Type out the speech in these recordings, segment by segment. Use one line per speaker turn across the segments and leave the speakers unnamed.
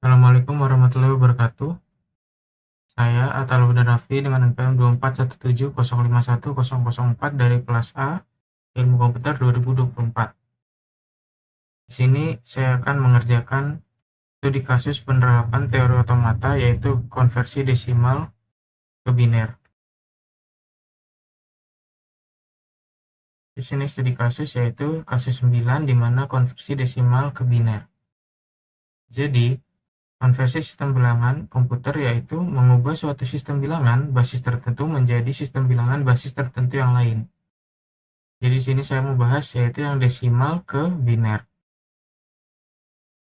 Assalamualaikum warahmatullahi wabarakatuh. Saya Ataludin Raffi dengan NPM 24170510004 dari kelas A Ilmu Komputer 2024. Di sini saya akan mengerjakan studi kasus penerapan teori otomata, yaitu konversi desimal ke biner. Di sini studi kasus yaitu kasus 9 di mana konversi desimal ke biner. Jadi, konversi sistem bilangan komputer yaitu mengubah suatu sistem bilangan basis tertentu menjadi sistem bilangan basis tertentu yang lain. Jadi di sini saya mau bahas yaitu yang desimal ke biner.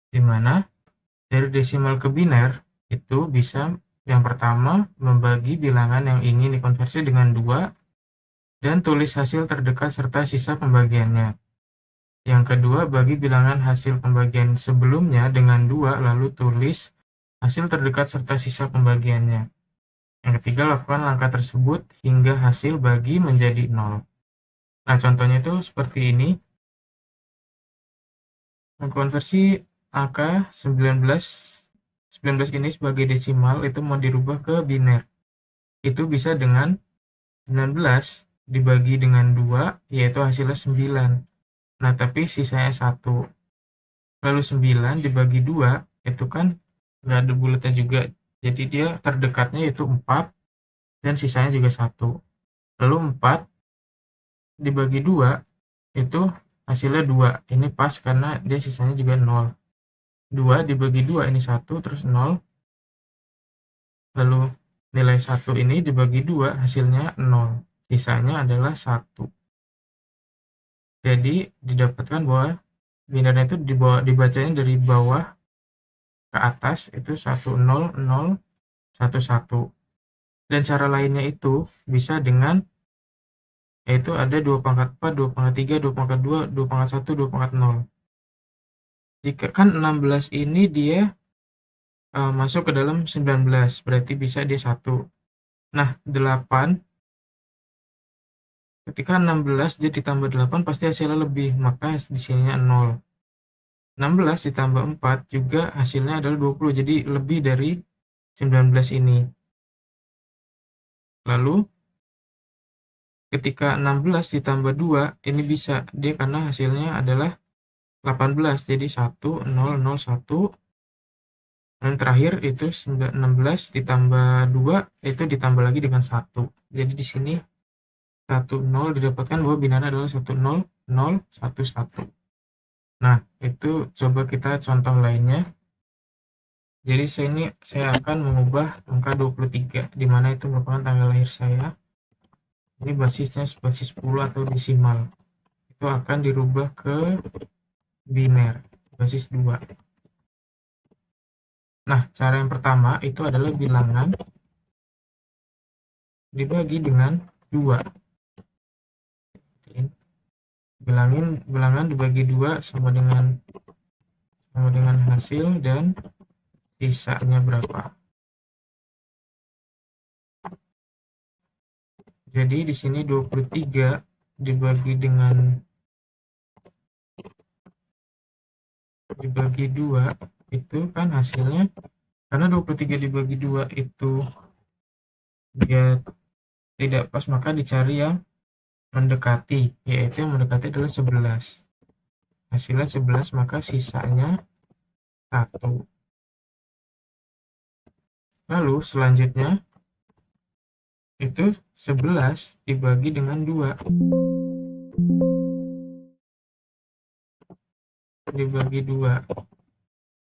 Di mana dari desimal ke biner itu bisa yang pertama membagi bilangan yang ingin dikonversi dengan 2 dan tulis hasil terdekat serta sisa pembagiannya. Yang kedua, bagi bilangan hasil pembagian sebelumnya dengan 2 lalu tulis hasil terdekat serta sisa pembagiannya. Yang ketiga, lakukan langkah tersebut hingga hasil bagi menjadi 0. Nah, contohnya itu seperti ini. Mengkonversi angka 19 ini sebagai desimal itu mau dirubah ke biner. Itu bisa dengan 19 dibagi dengan 2, yaitu hasilnya 9. Nah, tapi sisanya 1. Lalu 9 dibagi 2, itu kan nggak ada bulatnya juga. Jadi dia terdekatnya yaitu 4, dan sisanya juga 1. Lalu 4 dibagi 2, itu hasilnya 2. Ini pas karena dia sisanya juga 0. 2 dibagi 2 ini 1, terus 0. Lalu nilai 1 ini dibagi 2 hasilnya 0. Sisanya adalah 1. Jadi didapatkan bahwa binernya itu dibacanya dari bawah ke atas itu 1 0 0 1 1. Dan cara lainnya itu bisa dengan yaitu ada 2 pangkat 4, 2 pangkat 3, 2 pangkat 2, 2 pangkat 1, 2 pangkat 0. Jika kan 16 ini dia masuk ke dalam 19, berarti bisa dia 1. Nah, 8 ketika 16 dia ditambah 8 pasti hasilnya lebih, maka di sininya 0. 16 ditambah 4 juga hasilnya adalah 20, jadi lebih dari 19 ini. Lalu ketika 16 ditambah 2 ini bisa dia karena hasilnya adalah 18, jadi 1 0 0 1. Dan terakhir itu 16 ditambah 2 itu ditambah lagi dengan 1. Jadi di sini 1 0 didapatkan bahwa binarnya adalah 1 0 0 1 1. Nah, itu coba kita contoh lainnya. Jadi saya akan mengubah angka 23, di mana itu merupakan tanggal lahir saya. Ini basisnya basis 10 atau desimal. Itu akan dirubah ke biner, basis 2. Nah, cara yang pertama itu adalah bilangan dibagi dengan 2. Bilangan dibagi 2 sama dengan hasil dan sisanya berapa. Jadi di sini 23 dibagi 2 itu kan hasilnya, karena 23 dibagi 2 itu dia tidak pas, maka dicari yang mendekati, yaitu yang mendekati adalah 11. Hasilnya 11, maka sisanya 1. Lalu selanjutnya itu 11 dibagi dengan 2. Dibagi 2.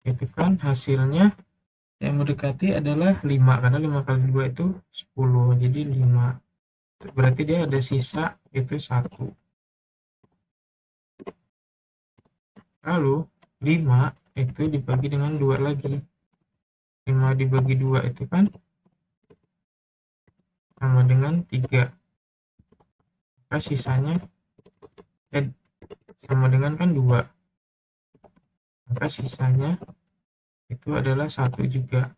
Itu kan hasilnya yang mendekati adalah 5, karena 5 kali 2 itu 10, jadi 5. Berarti dia ada sisa itu 1. Lalu 5 itu dibagi dengan 2 lagi. 5 dibagi 2 itu kan sama dengan 3. Maka sisanya sama dengan kan 2. Maka sisanya itu adalah 1 juga.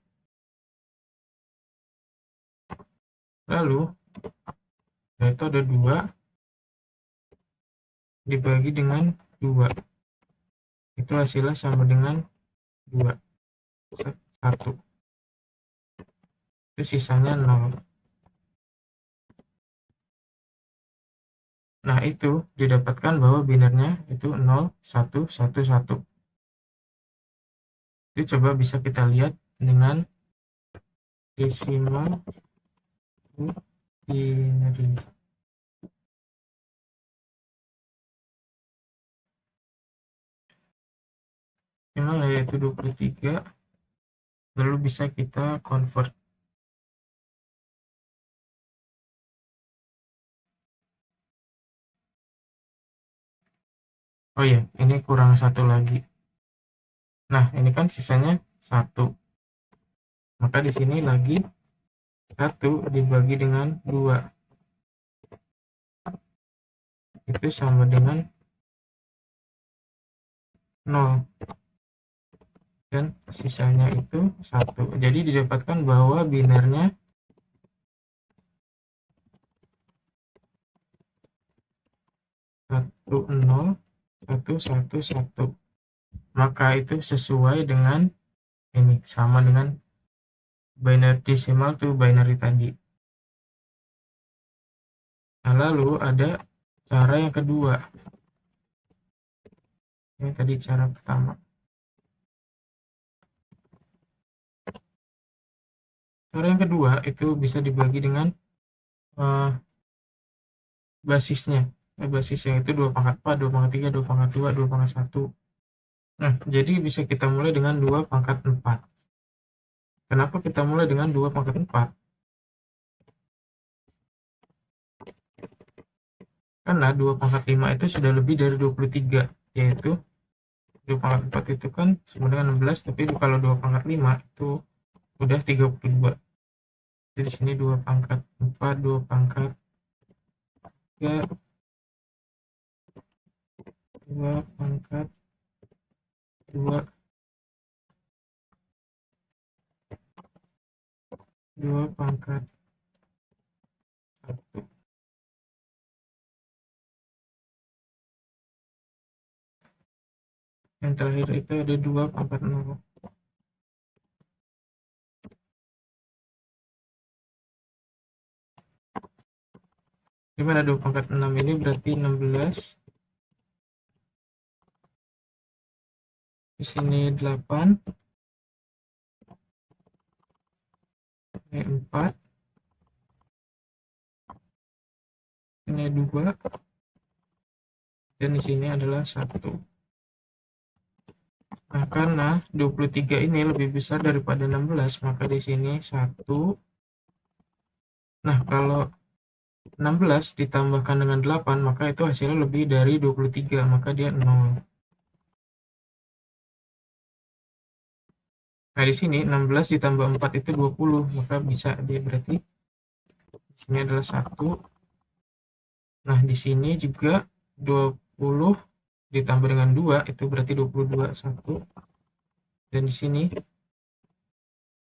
Lalu itu ada 2 dibagi dengan 2. Itu hasilnya sama dengan 2. 1. Itu sisanya 0. Nah, itu didapatkan bahwa binernya itu 0, 1, 1, 1. Itu coba bisa kita lihat dengan desimal binary. Desimal yaitu 23, lalu bisa kita convert. Oh iya, ini kurang 1 lagi. Nah, ini kan sisanya 1. Maka di sini lagi 1 dibagi dengan 2. Itu sama dengan 0. Dan sisanya itu 1. Jadi didapatkan bahwa binernya 1, 0, 1, 1, 1. Maka itu sesuai dengan ini, sama dengan binary decimal to binary tadi. Nah, lalu ada cara yang kedua. Ini tadi cara pertama. Cara yang kedua itu bisa dibagi dengan basisnya. Basisnya itu 2 pangkat 4, 2 pangkat 3, 2 pangkat 2, 2 pangkat 1. Nah, jadi bisa kita mulai dengan 2 pangkat 4. Kenapa kita mulai dengan 2 pangkat 4? Karena 2 pangkat 5 itu sudah lebih dari 23, yaitu 2 pangkat 4 itu kan sama dengan 16, tapi kalau 2 pangkat 5 itu udah 32. Jadi di sini 2 pangkat 4, 2 pangkat 3, 2 pangkat 2, 2 pangkat 1. Yang terakhir itu ada 2 pangkat 0. Gimana 2 pangkat 6 ini berarti 16. Di sini 8. Ini 4. Ini 2. Dan di sini adalah 1. Nah, karena 23 ini lebih besar daripada 16, maka di sini 1. Nah, kalau 16 ditambahkan dengan 8, maka itu hasilnya lebih dari 23, maka dia 0. Nah, di sini 16 ditambah 4 itu 20, maka bisa dia berarti di sini adalah 1. Nah, di sini juga 20 ditambah dengan 2 itu berarti 22, 1. Dan di sini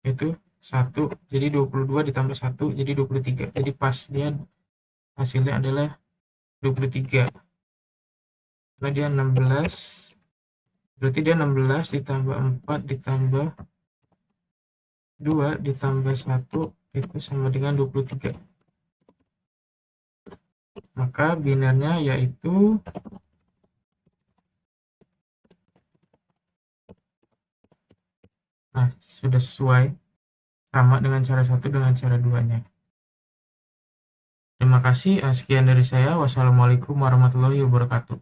itu 1, jadi 22 ditambah 1 jadi 23. Jadi pas dia hasilnya adalah 23. Karena dia 16, berarti dia 16 ditambah 4 ditambah 2 ditambah 1 itu sama dengan 23. Maka binernya yaitu sudah sesuai sama dengan cara 1 dengan cara 2-nya. Terima kasih. Sekian dari saya. Wassalamualaikum warahmatullahi wabarakatuh.